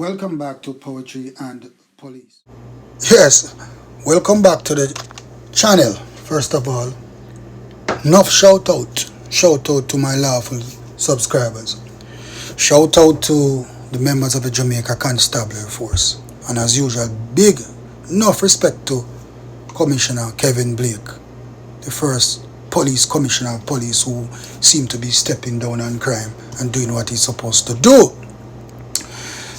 Welcome back to Poetry and Police. Yes, welcome back to the channel. First of all, enough shout out. Shout out to my lawful subscribers. Shout out to the members of the Jamaica Constabulary Force. And as usual, big enough respect to Commissioner Kevin Blake, the first police commissioner of police who seemed to be stepping down on crime and doing what he's supposed to do.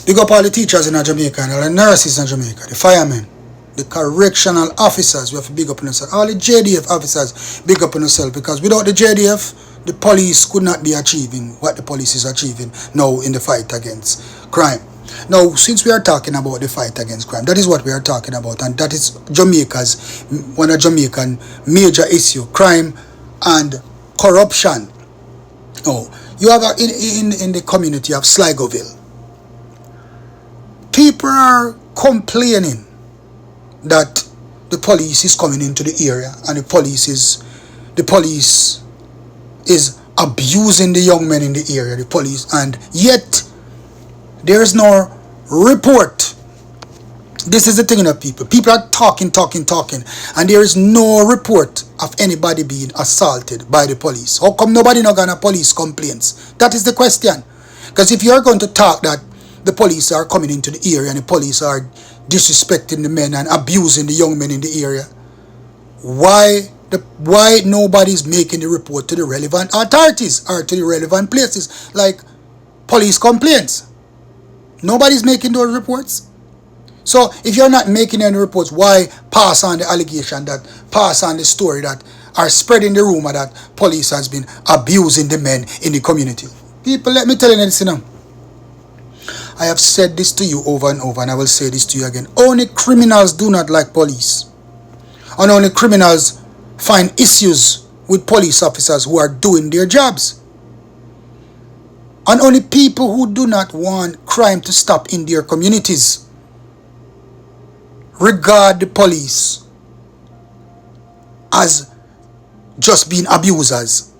Big up all the teachers in Jamaica and all the nurses in Jamaica, the firemen, the correctional officers. We have to big up on ourselves. All the JDF officers, big up on yourself, because without the JDF, the police could not be achieving what the police is achieving now in the fight against crime. Now, since we are talking about the fight against crime, that is what we are talking about, and that is Jamaica's, one of Jamaican major issue, crime and corruption. Oh, you have in the community of Sligoville, people are complaining that the police is coming into the area and the police is abusing the young men in the area, the police, and yet there is no report. This is the thing of people. People are talking, and there is no report of anybody being assaulted by the police. How come nobody not gonna police complaints? That is the question. Because if you are going to talk that the police are coming into the area and the police are disrespecting the men and abusing the young men in the area, why nobody's making the report to the relevant authorities or to the relevant places like police complaints? Nobody's making those reports. So if you're not making any reports, why pass on the allegation, that pass on the story, that are spreading the rumor that police has been abusing the men in the community? People, let me tell you this now. I have said this to you over and over, and I will say this to you again. Only criminals do not like police. And only criminals find issues with police officers who are doing their jobs. And only people who do not want crime to stop in their communities regard the police as just being abusers.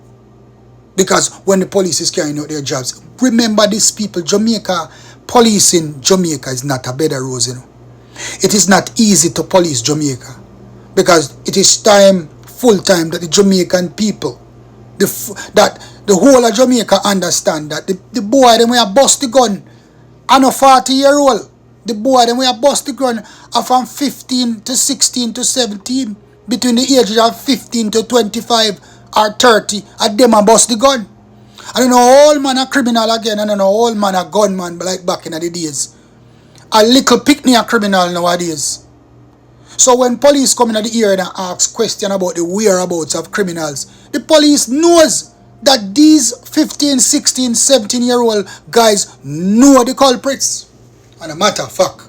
Because when the police is carrying out their jobs, remember these people, Jamaica, police in Jamaica is not a bed of roses, It is not easy to police Jamaica, because it is full time that the Jamaican people, that the whole of Jamaica understand that the boy them will bust the gun and a 40-year-old. The boy them will bust the gun are from 15 to 16 to 17, between the ages of 15 to 25 or 30, and them a bust the gun. I don't know, all man a criminal again, I don't know, all man a gunman like back in the days. A little pickney a criminal nowadays. So when police come in the area and ask questions about the whereabouts of criminals, the police knows that these 15, 16, 17-year-old guys know the culprits. And a matter of fact,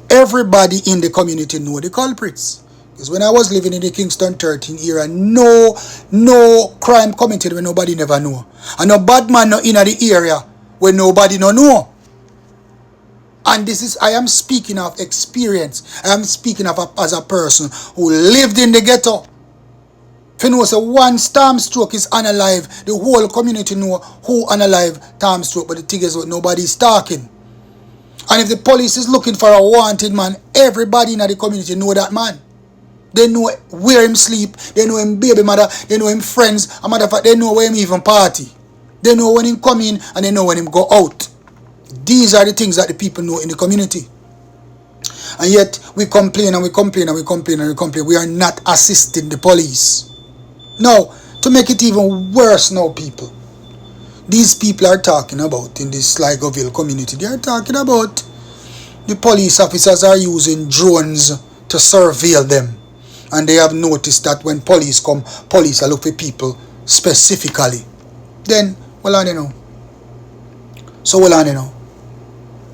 everybody in the community know the culprits. Because when I was living in the Kingston 13 era, no crime committed when nobody never know. And no bad man no in the area when nobody no know. And this is, I am speaking of experience. I am speaking of as a person who lived in the ghetto. If you know, so one storm stroke is unalive, the whole community know who unalive storm stroke, but the thing is what nobody's talking. And if the police is looking for a wanted man, everybody in the community know that man. They know where him sleep, they know him baby mother, they know him friends, a matter of fact, they know where him even party. They know when him come in and they know when him go out. These are the things that the people know in the community. And yet we complain and we complain and we complain and we complain. We are not assisting the police. Now, to make it even worse now, people, these people are talking about in this Sligoville community, they are talking about the police officers are using drones to surveil them. And they have noticed that when police come, police are looking for people specifically. Then, well, I don't know. So, well, I don't know.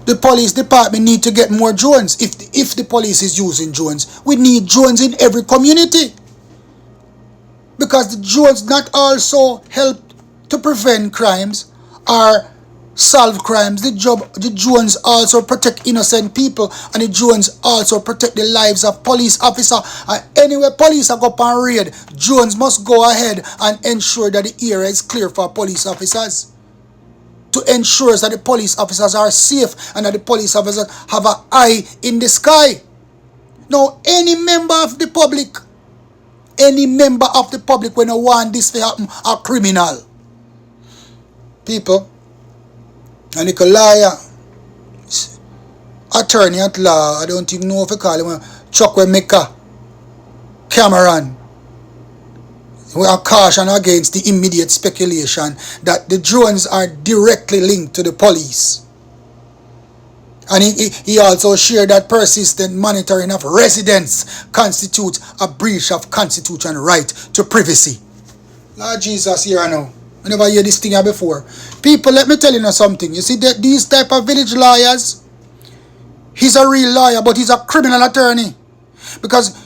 The police department need to get more drones. If the police is using drones, we need drones in every community. Because the drones not also help to prevent crimes or solve crimes. The drones also protect innocent people, and the drones also protect the lives of police officers. And anywhere police are go up and raid, drones must go ahead and ensure that the area is clear for police officers. to ensure that the police officers are safe and that the police officers have an eye in the sky. Now, any member of the public when you want this to happen are criminal. People, and a lawyer, attorney at law, I don't even know if you call him Chukwemeka Cameron. We are caution against the immediate speculation that the drones are directly linked to the police. And he also shared that persistent monitoring of residents constitutes a breach of constitutional right to privacy. Lord Jesus, here I know. I never hear this thing before. People, let me tell you something. You see, that these type of village lawyers, he's a real lawyer, but he's a criminal attorney. Because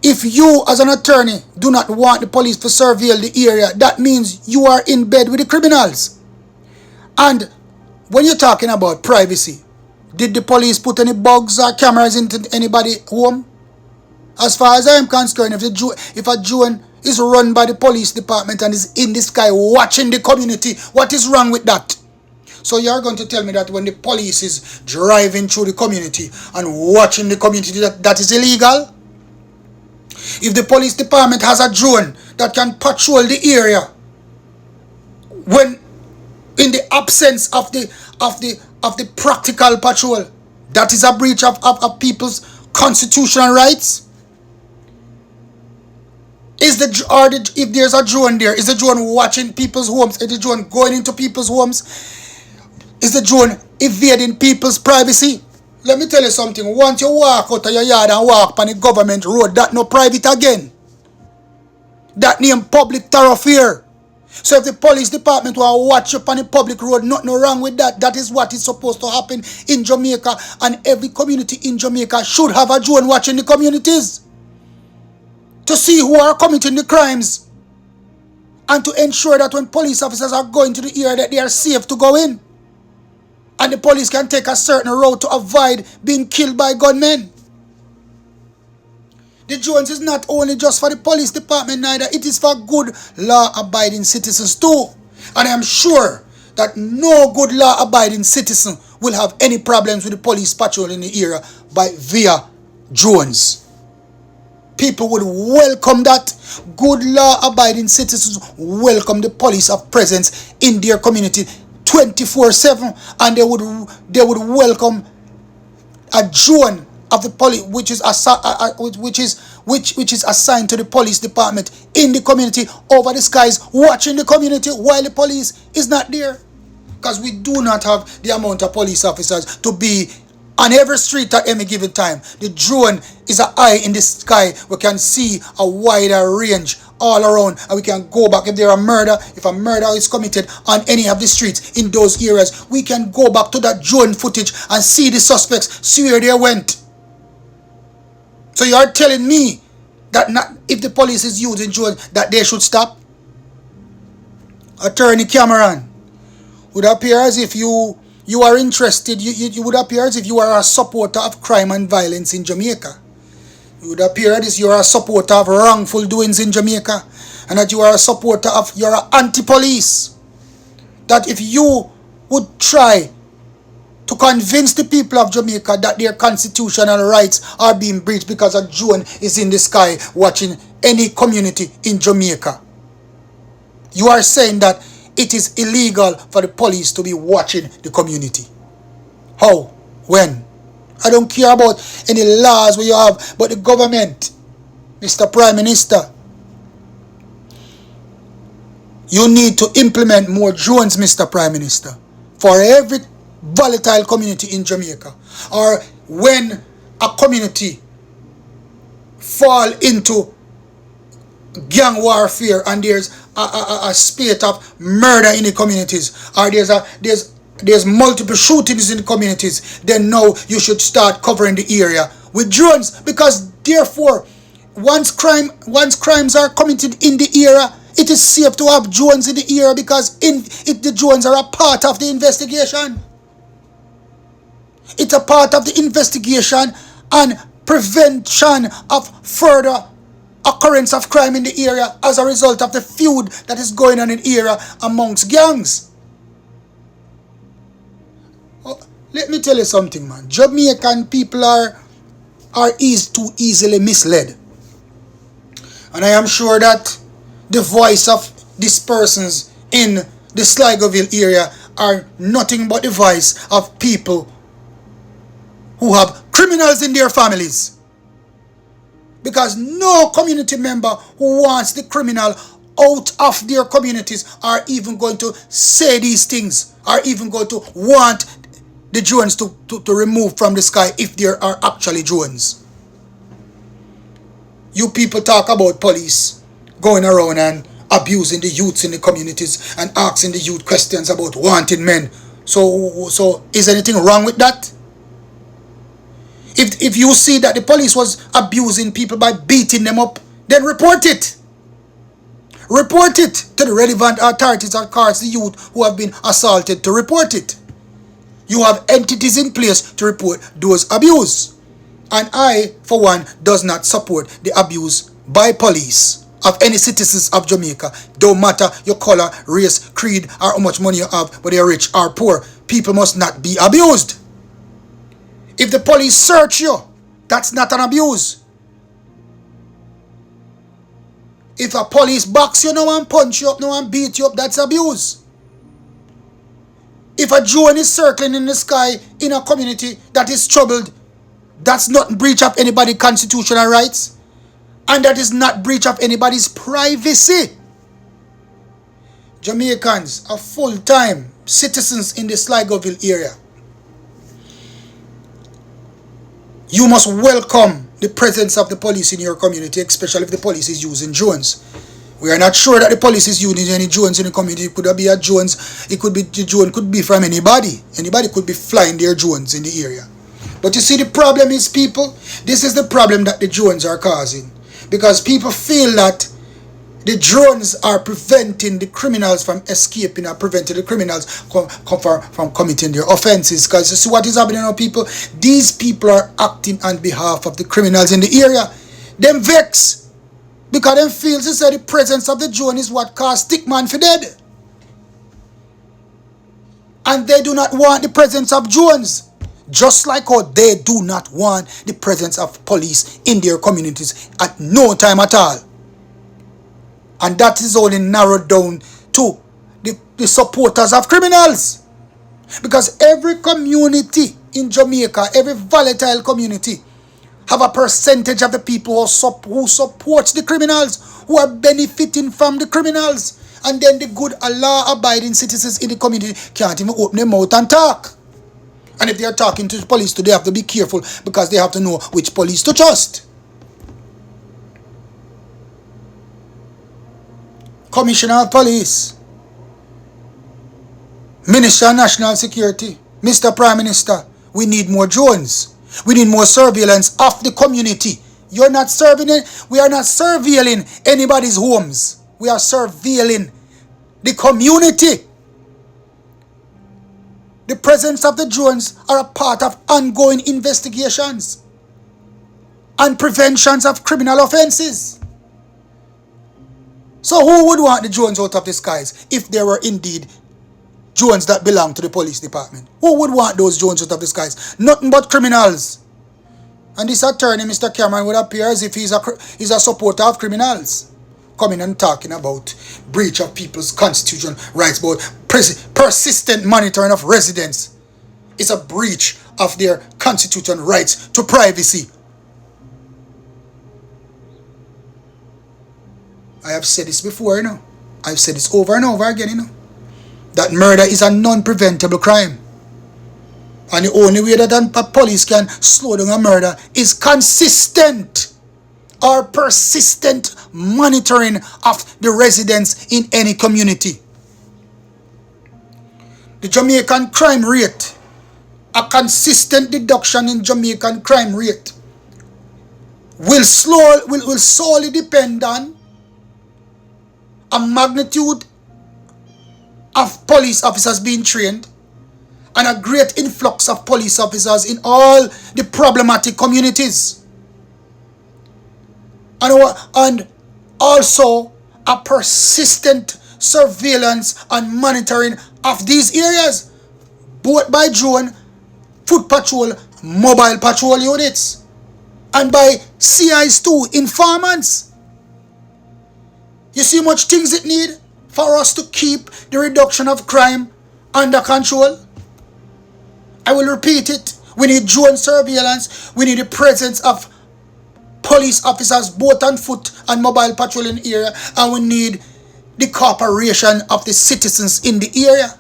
if you, as an attorney, do not want the police to surveil the area, that means you are in bed with the criminals. And when you're talking about privacy, did the police put any bugs or cameras into anybody's home? As far as I am concerned, if a drone is run by the police department and is in the sky watching the community, what is wrong with that? So you're going to tell me that when the police is driving through the community and watching the community, that is illegal? If the police department has a drone that can patrol the area, when in the absence of the practical patrol, that is a breach of people's constitutional rights? If there's a drone there, is the drone watching people's homes? Is the drone going into people's homes? Is the drone invading people's privacy? Let me tell you something. Once you walk out of your yard and walk on the government road, that no private again. That name public thoroughfare. So if the police department will watch you on the public road, nothing wrong with that. That is what is supposed to happen in Jamaica. And every community in Jamaica should have a drone watching the communities, to see who are committing the crimes, and to ensure that when police officers are going to the area, that they are safe to go in. And the police can take a certain route to avoid being killed by gunmen. The drones is not only just for the police department, neither. It is for good law-abiding citizens too. And I am sure that no good law-abiding citizen will have any problems with the police patrol in the area via drones. People would welcome that. Good law-abiding citizens welcome the police of presence in their community 24/7, and they would welcome a drone of the police which is assigned to the police department in the community over the skies, watching the community while the police is not there. Because we do not have the amount of police officers to be on every street at any given time. The drone is an eye in the sky. We can see a wider range all around, and we can go back if a murder is committed on any of the streets in those areas. We can go back to that drone footage and see the suspects, see where they went. So you are telling me that if the police is using drones, that they should stop? Attorney Cameron, would appear as if you are interested, you would appear as if you are a supporter of crime and violence in Jamaica. It would appear as you are a supporter of wrongful doings in Jamaica, and that you are a supporter of, you're an anti-police. That if you would try to convince the people of Jamaica that their constitutional rights are being breached because a drone is in the sky watching any community in Jamaica, you are saying that it is illegal for the police to be watching the community. How? When? I don't care about any laws we have, but the government, Mr. Prime Minister, you need to implement more drones, Mr. Prime Minister, for every volatile community in Jamaica. Or when a community fall into gang warfare and there's a spate of murder in the communities, or there's multiple shootings in the communities, then now you should start covering the area with drones. Because therefore, once crimes are committed in the area, it is safe to have drones in the area, because the drones are a part of the investigation. It's a part of the investigation and prevention of further occurrence of crime in the area as a result of the feud that is going on in the area amongst gangs. Let me tell you something, man. Jamaican people are too easily misled. And I am sure that the voice of these persons in the Sligoville area are nothing but the voice of people who have criminals in their families. Because no community member who wants the criminal out of their communities are even going to say these things, are even going to want the drones to remove from the sky if there are actually drones. You people talk about police going around and abusing the youths in the communities and asking the youth questions about wanted men. So is anything wrong with that? If you see that the police was abusing people by beating them up, then report it. Report it to the relevant authorities or courts, the youth who have been assaulted, to report it. You have entities in place to report those abuse. And I, for one, does not support the abuse by police of any citizens of Jamaica. Don't matter your color, race, creed, or how much money you have, whether you're rich or poor. People must not be abused. If the police search you, that's not an abuse. If a police box you now and punch you up now and beat you up, that's abuse. If a drone is circling in the sky in a community that is troubled, that's not breach of anybody's constitutional rights. And that is not breach of anybody's privacy. Jamaicans are full-time citizens in the Sligoville area. You must welcome the presence of the police in your community, especially if the police is using drones. We are not sure that the police is using any drones in the community. It could be a drones. It could be, the drone could be from anybody. Anybody could be flying their drones in the area. But you see, the problem is, people, this is the problem that the drones are causing. Because people feel that the drones are preventing the criminals from escaping, or preventing the criminals from committing their offenses. Because you see what is happening now, people? These people are acting on behalf of the criminals in the area. Them vex. Because them feels they say the presence of the drone is what caused Stickman for dead. And they do not want the presence of drones. Just like how they do not want the presence of police in their communities at no time at all. And that is only narrowed down to the supporters of criminals. Because every community in Jamaica, every volatile community, have a percentage of the people who support the criminals, who are benefiting from the criminals. And then the good law-abiding citizens in the community can't even open their mouth and talk. And if they are talking to the police, they have to be careful because they have to know which police to trust. Commissioner of Police, Minister of National Security, Mr. Prime Minister, we need more drones. We need more surveillance of the community. You're not serving it. We are not surveilling anybody's homes. We are surveilling the community. The presence of the drones are a part of ongoing investigations and preventions of criminal offenses. So who would want the drones out of the skies if there were indeed drones that belong to the police department? Who would want those drones out of the skies? Nothing but criminals. And this attorney, Mr. Cameron, would appear as if he's a supporter of criminals, coming and talking about breach of people's constitutional rights, about persistent monitoring of residents. It's a breach of their constitutional rights to privacy. I have said this before, you know. I've said this over and over again, you know. That murder is a non-preventable crime. And the only way that a police can slow down a murder is consistent or persistent monitoring of the residents in any community. The Jamaican crime rate, a consistent deduction in Jamaican crime rate, will solely depend on a magnitude of police officers being trained and a great influx of police officers in all the problematic communities. And also a persistent surveillance and monitoring of these areas, both by drone foot patrol, mobile patrol units, and by CIs too, informants. You see much things it need for us to keep the reduction of crime under control? I will repeat it. We need drone surveillance. We need the presence of police officers both on foot and mobile patrolling area, and we need the cooperation of the citizens in the area.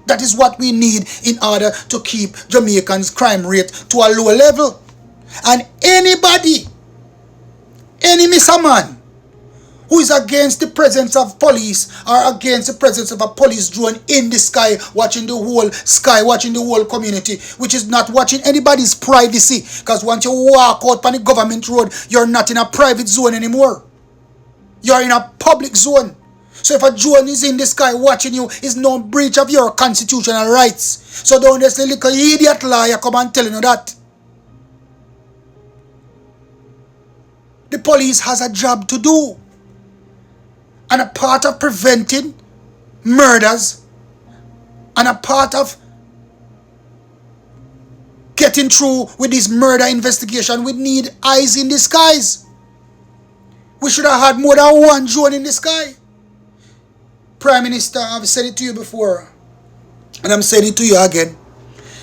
That is what we need in order to keep Jamaicans' crime rate to a low level. And anybody, any Mr. Man who is against the presence of police or against the presence of a police drone in the sky, watching the whole sky, watching the whole community, which is not watching anybody's privacy, because once you walk out on the government road, you're not in a private zone anymore. You're in a public zone. So if a drone is in the sky watching you, it's no breach of your constitutional rights. So don't just let little idiot liar come and telling you that. The police has a job to do. And a part of preventing murders and a part of getting through with this murder investigation, we need eyes in the skies. We should have had more than one drone in the sky. Prime Minister, I've said it to you before, and I'm saying it to you again,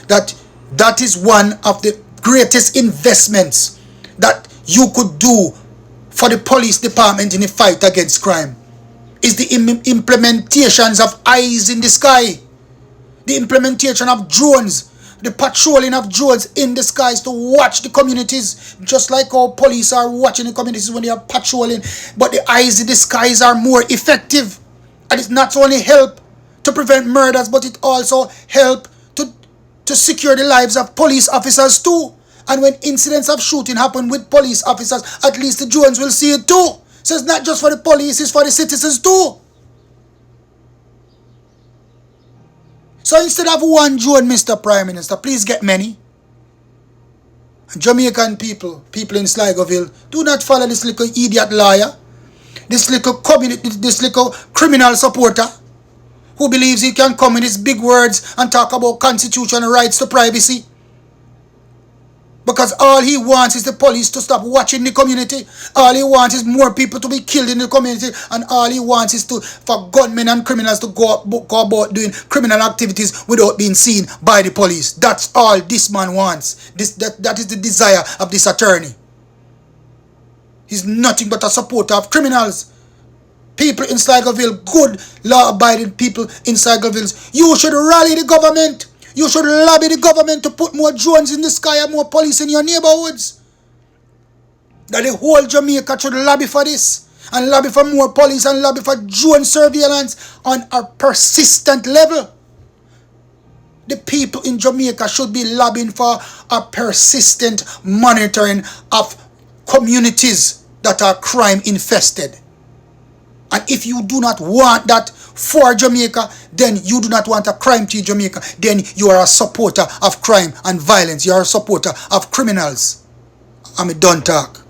that is one of the greatest investments that you could do for the police department in the fight against crime. Is the implementations of eyes in the sky, the implementation of drones, the patrolling of drones in the skies to watch the communities, just like our police are watching the communities when they are patrolling. But the eyes in the skies are more effective, and it not only help to prevent murders, but it also help to secure the lives of police officers too. And when incidents of shooting happen with police officers, at least the drones will see it too. So it's not just for the police, it's for the citizens too. So instead of one drone, Mr. Prime Minister, please get many. Jamaican people in Sligoville, do not follow this little idiot liar, this little community, this little criminal supporter who believes he can come in his big words and talk about constitutional rights to privacy. Because all he wants is the police to stop watching the community. All he wants is more people to be killed in the community. And all he wants is for gunmen and criminals to go about doing criminal activities without being seen by the police. That's all this man wants. That is the desire of this attorney. He's nothing but a supporter of criminals. People in Sligoville, good law-abiding people in Sligoville, you should rally the government. You should lobby the government to put more drones in the sky and more police in your neighborhoods. That the whole Jamaica should lobby for this. And lobby for more police and lobby for drone surveillance on a persistent level. The people in Jamaica should be lobbying for a persistent monitoring of communities that are crime infested. And if you do not want that for Jamaica, then you do not want a crime-free Jamaica. Then you are a supporter of crime and violence. You are a supporter of criminals. I'm a done talk.